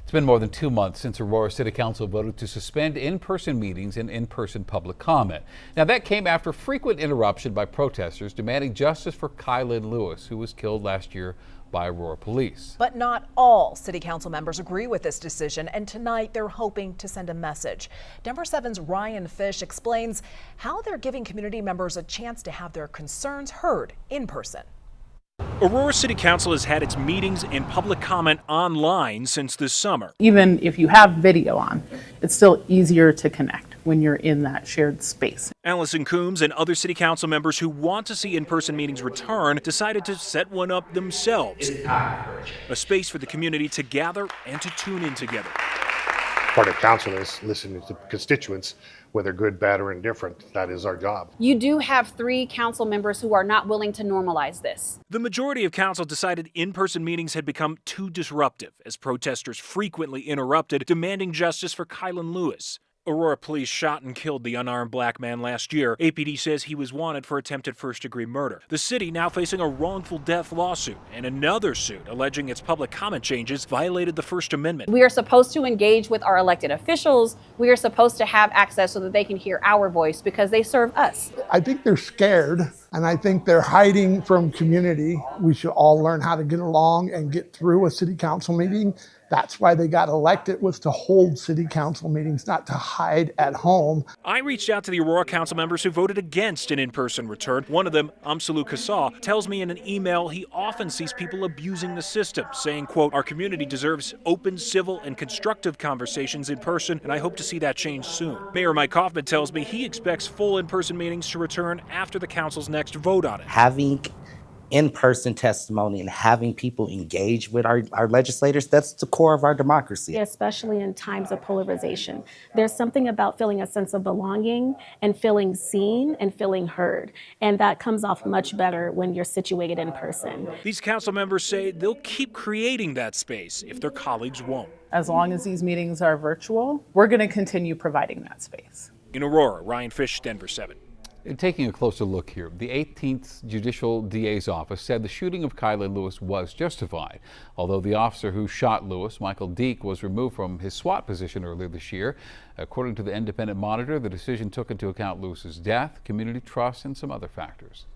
It's been more than 2 months since Aurora City Council voted to suspend in-person meetings and in-person public comment. Now, that came after frequent interruption by protesters demanding justice for Kylan Lewis, who was killed last year by Aurora police. But not all City Council members agree with this decision, and tonight they're hoping to send a message. Denver 7's Ryan Fish explains how they're giving community members a chance to have their concerns heard in person. Aurora City Council has had its meetings and public comment online since this summer. Even if you have video on, it's still easier to connect when you're in that shared space. Allison Coombs and other City Council members who want to see in-person meetings return decided to set one up themselves. A space for the community to gather and to tune in together. Part of council is listening to constituents, whether good, bad, or indifferent. That is our job. You do have 3 council members who are not willing to normalize this. The majority of council decided in-person meetings had become too disruptive as protesters frequently interrupted, demanding justice for Kylan Lewis. Aurora police shot and killed the unarmed black man last year. APD says he was wanted for attempted first-degree murder. The city now facing a wrongful death lawsuit and another suit alleging its public comment changes violated the First Amendment. We are supposed to engage with our elected officials. We are supposed to have access so that they can hear our voice because they serve us. I think they're scared, and I think they're hiding from community. We should all learn how to get along and get through a city council meeting. That's why they got elected, was to hold city council meetings, not to hide at home. I reached out to the Aurora council members who voted against an in-person return. One of them, Amsalu Kassah, tells me in an email he often sees people abusing the system, saying, quote, "Our community deserves open, civil, and constructive conversations in person, and I hope to see that change soon." Mayor Mike Hoffman tells me he expects full in-person meetings to return after the council's next vote on it. Having in-person testimony and having people engage with our legislators, that's the core of our democracy. Especially in times of polarization. There's something about feeling a sense of belonging and feeling seen and feeling heard. And that comes off much better when you're situated in person. These council members say they'll keep creating that space if their colleagues won't. As long as these meetings are virtual, we're going to continue providing that space. In Aurora, Ryan Fish, Denver 7. Taking a closer look here, the 18th Judicial DA's office said the shooting of Kylan Lewis was justified. Although the officer who shot Lewis, Michael Deek, was removed from his SWAT position earlier this year. According to the Independent Monitor, the decision took into account Lewis's death, community trust, and some other factors.